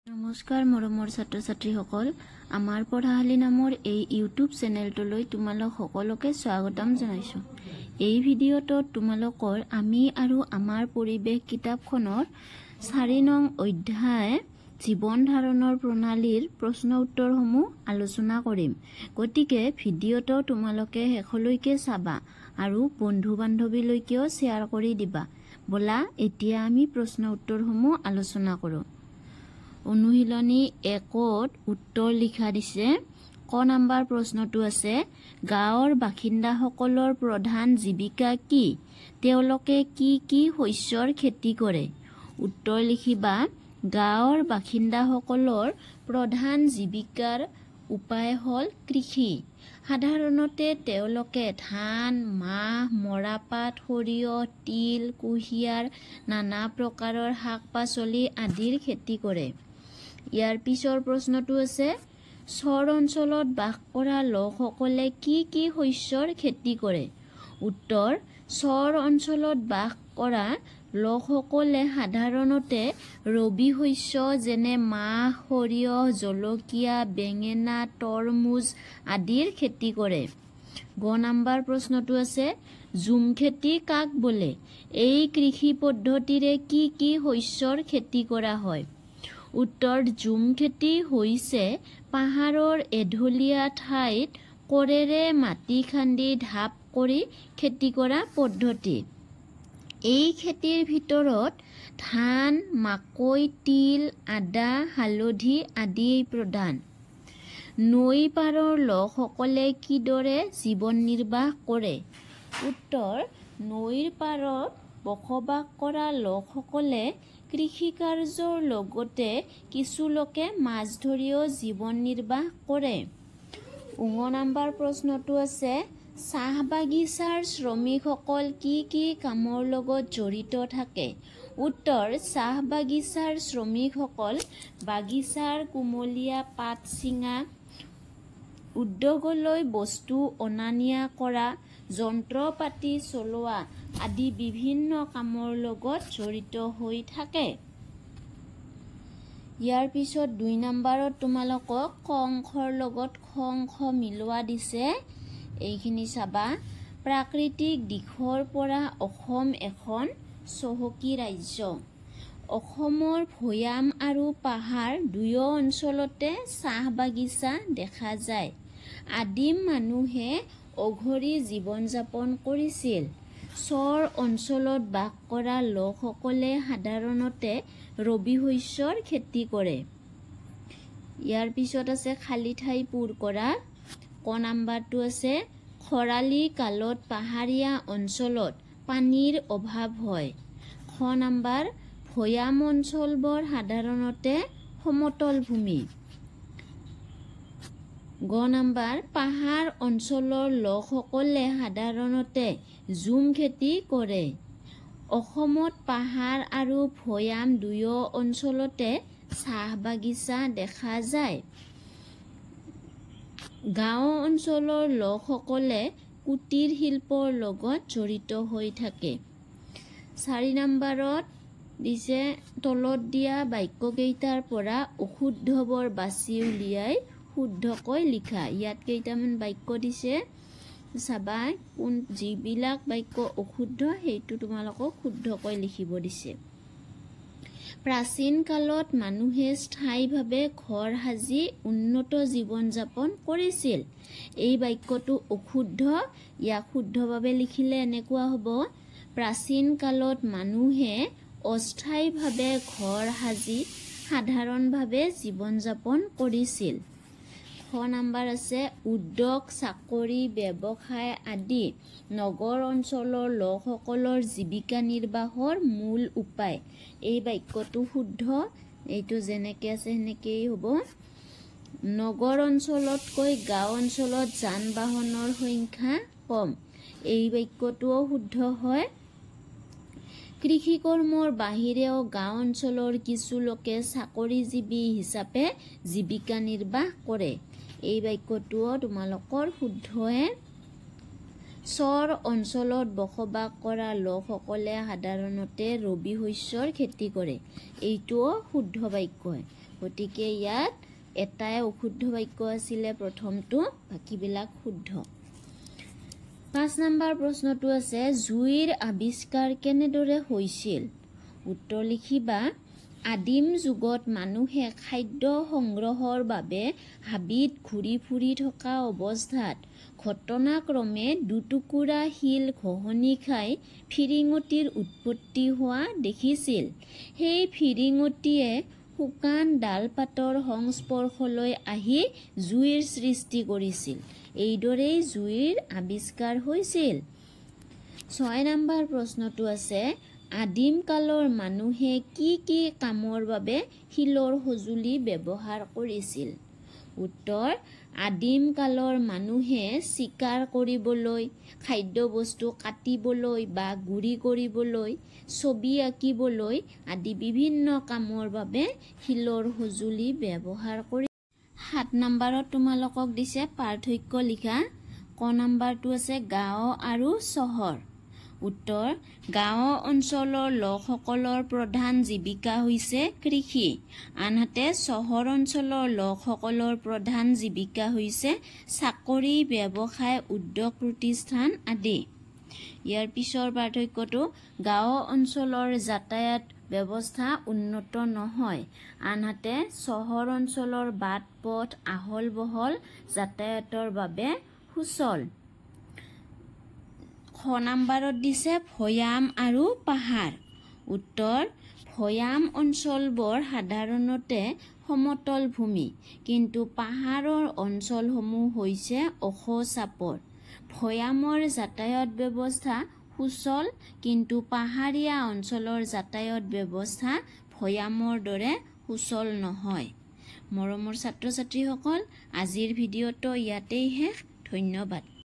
নমস্কাৰ মৰমৰ ছাত্ৰ ছাত্ৰীসকল, আমাৰ পঢ়াশালী নামৰ এই ইউটিউব চেনেলটোলৈ তোমালোক সকলোকে স্বাগতম জনাইছোঁ। এই ভিডিঅ'টোত তোমালোকৰ আমি আৰু আমাৰ পৰিৱেশ কিতাপখনৰ 4 নং অধ্যায় জীৱন ধাৰণৰ প্ৰণালীৰ প্ৰশ্ন উত্তৰসমূহ আলোচনা কৰিম। গতিকে ভিডিঅ'টো তোমালোকে শেষলৈকে চাবা আৰু বন্ধু বান্ধৱীলৈকেও শ্বেয়াৰ কৰি দিবা। বলা এতিয়া আমি প্ৰশ্ন উত্তৰসমূহ আলোচনা কৰোঁ। অনুশীলনী 1ত উত্তৰ লিখা দিছে। ক নম্বৰ প্ৰশ্নটো আছে, গাঁৱৰ বাসিন্দাসকলৰ প্ৰধান জীৱিকা কি? তেওঁলোকে কি কি শস্যৰ খেতি কৰে? উত্তৰ লিখিবা, গাঁৱৰ বাসিন্দাসকলৰ প্ৰধান জীৱিকাৰ উপায় হ'ল কৃষি। সাধাৰণতে তেওঁলোকে ধান, মাহ, মৰাপাট, সৰিয়হ, তিল, কুঁহিয়াৰ, নানা প্ৰকাৰৰ শাক পাচলি আদিৰ খেতি কৰে। ইয়াৰ পিছৰ প্ৰশ্নটো আছে, চৰ অঞ্চলত বাস কৰা লোকসকলে কি কি শস্যৰ খেতি কৰে? উত্তৰ, চৰ অঞ্চলত বাস কৰা লোকসকলে সাধাৰণতে ৰবি শস্য যেনে মাহ, সৰিয়হ, জলকীয়া, বেঙেনা, তৰমুজ আদিৰ খেতি কৰে। গ নম্বৰ প্ৰশ্নটো আছে, ঝুম খেতি কাক বোলে? এই কৃষি পদ্ধতিৰে কি কি শস্যৰ খেতি কৰা হয়? উত্তৰ, ঝুম খেতি হৈছে পাহাৰৰ এঢলীয়া ঠাইত কোৰেৰে মাটি খান্দি ঢাপ কৰি খেতি কৰা পদ্ধতি। এই খেতিৰ ভিতৰত ধান, মাকৈ, তিল, আদা, হালধি আদি প্ৰধান। নৈ পাৰৰ লোকসকলে কিদৰে জীৱন নিৰ্বাহ কৰে? উত্তৰ, নৈৰ পাৰত বসবাস কৰা লোকসকলে কৃষিকাৰ্যৰ লগতে কিছু লোকে মাছ ধৰিও জীৱন নিৰ্বাহ কৰে। ঙ নম্বৰ প্ৰশ্নটো আছে, চাহ বাগিচাৰ শ্ৰমিকসকল কি কি কামৰ লগত জড়িত থাকে? উত্তৰ, চাহ বাগিচাৰ শ্ৰমিকসকল বাগিচাৰ কুমলীয়া পাত ছিঙা, উদ্যোগলৈ বস্তু অনা নিয়া কৰা, যন্ত্ৰ পাতি চলোৱা আদি বিভিন্ন কামৰ লগত জড়িত হৈ থাকে। ইয়াৰ পিছত 2 নম্বৰত তোমালোকক ক অংশৰ লগত খ অংশ মিলোৱা দিছে। এইখিনি চাবা। প্ৰাকৃতিক দিশৰ পৰা অসম এখন চহকী ৰাজ্য। অসমৰ ভৈয়াম আৰু পাহাৰ দুয়ো অঞ্চলতে চাহ বাগিচা দেখা যায়। আদিম মানুহে অঘৰী জীৱন যাপন কৰিছিল। চৰ অঞ্চলত বাস কৰা লোকসকলে সাধাৰণতে ৰবি শস্যৰ খেতি কৰে। ইয়াৰ পিছত আছে খালী ঠাই পূৰ কৰা। ক নম্বৰটো আছে, খৰালি কালত পাহাৰীয়া অঞ্চলত পানীৰ অভাৱ হয়। খ নম্বৰ, ভৈয়াম অঞ্চলবোৰ সাধাৰণতে সমতল ভূমি। গ নম্বৰ, পাহাৰ অঞ্চলৰ লোকসকলে সাধাৰণতে ঝুম খেতি কৰে। অসমত পাহাৰ আৰু ভৈয়াম দুয়ো অঞ্চলতে চাহ বাগিচা দেখা যায়। গাঁও অঞ্চলৰ লোকসকলে কুটীৰ শিল্পৰ লগত জড়িত হৈ থাকে। 4 নম্বৰত দিছে, তলত দিয়া বাক্যকেইটাৰ পৰা অশুদ্ধবোৰ বাছি উলিয়াই শুদ্ধকৈ লিখা। ইয়াত কেইটামান বাক্য দিছে, চাবা যিবিলাক বাক্য অশুদ্ধ সেইটো তোমালোকক শুদ্ধকৈ লিখিব দিছে। প্ৰাচীন কালত মানুহে স্থায়ীভাৱে ঘৰ সাজি উন্নত জীৱন যাপন কৰিছিল। এই বাক্যটো অশুদ্ধ। ইয়াক শুদ্ধভাৱে লিখিলে এনেকুৱা হ'ব, প্ৰাচীন কালত মানুহে অস্থায়ীভাৱে ঘৰ সাজি সাধাৰণভাৱে জীৱন যাপন কৰিছিল। খ নম্বৰ আছে, উদ্যোগ, চাকৰি, ব্যৱসায় আদি নগৰ অঞ্চলৰ লোকসকলৰ জীৱিকা নিৰ্বাহৰ মূল উপায়। এই বাক্যটো শুদ্ধ। এইটো যেনেকৈ আছে সেনেকেই হ'ব। নগৰ অঞ্চলতকৈ গাঁও অঞ্চলত যান বাহনৰ সংখ্যা কম। এই বাক্যটোও শুদ্ধ হয়। কৃষি কৰ্মৰ বাহিৰেও গাঁও অঞ্চলৰ কিছু লোকে চাকৰিজীৱী হিচাপে জীৱিকা নিৰ্বাহ কৰে। এই বাক্যটোও তোমালোকৰ শুদ্ধহে। চৰ অঞ্চলত বসবাস কৰা লোকসকলে সাধাৰণতে ৰবি শস্যৰ খেতি কৰে। এইটোও শুদ্ধ বাক্য হয়। গতিকে ইয়াত এটাই অশুদ্ধ বাক্য আছিলে প্ৰথমটো, বাকীবিলাক শুদ্ধ। 5 নম্বৰ প্ৰশ্নটো আছে জুইৰ আৱিষ্কাৰ কেনেদৰে হৈছিল? উত্তৰ লিখিবা। আদিম যুগত মানুহে খাদ্য সংগ্ৰহৰ বাবে হাবিত ঘূৰি ফুৰি থকা অৱস্থাত ঘটনাক্ৰমে দুটুকুৰা শিল ঘঁহনি খাই ফিৰিঙতিৰ উৎপত্তি হোৱা দেখিছিল। সেই ফিৰিঙতিয়ে শুকান ডাল পাতৰ সংস্পৰ্শলৈ আহি জুইৰ সৃষ্টি কৰিছিল। এইদৰেই জুইৰ আৱিষ্কাৰ হৈছিল। 6 নম্বৰ প্ৰশ্নটো আছে আদিম কালৰ মানুহে কি কি কামৰ বাবে শিলৰ সঁজুলি ব্যৱহাৰ কৰিছিল? উত্তৰ আদিম কালৰ মানুহে চিকাৰ কৰিবলৈ, খাদ্যবস্তু কাটিবলৈ বা গুৰি কৰিবলৈ, ছবি আঁকিবলৈ আদি বিভিন্ন কামৰ বাবে শিলৰ সঁজুলি ব্যৱহাৰ কৰি। 7 নম্বৰত তোমালোকক দিছে পাৰ্থক্য লিখা। ক নম্বৰটো আছে গাঁও আৰু চহৰ। উত্তৰ গাঁও অঞ্চলৰ লোকসকলৰ প্ৰধান জীৱিকা হৈছে কৃষি, আনহাতে চহৰ অঞ্চলৰ লোকসকলৰ প্ৰধান জীৱিকা হৈছে চাকৰি, ব্যৱসায়, উদ্যোগ প্ৰতিষ্ঠান আদি। ইয়াৰ পিছৰ পাৰ্থক্যটো গাঁও অঞ্চলৰ যাতায়াত ব্যৱস্থা উন্নত নহয়, আনহাতে চহৰ অঞ্চলৰ বাট পথ আহল বহল যাতায়াতৰ বাবে সুচল। খ নম্বৰত দিছে ভৈয়াম আৰু পাহাৰ। উত্তৰ ভৈয়াম অঞ্চলবোৰ সাধাৰণতে সমতল ভূমি, কিন্তু পাহাৰৰ অঞ্চলসমূহ হৈছে ওখ চাপৰ। ভৈয়ামৰ যাতায়াত ব্যৱস্থা সুচল, কিন্তু পাহাৰীয়া অঞ্চলৰ যাতায়াত ব্যৱস্থা ভৈয়ামৰ দৰে সুচল নহয়। মৰমৰ ছাত্ৰ ছাত্ৰীসকল, আজিৰ ভিডিঅ'টো ইয়াতেই শেষ। ধন্যবাদ।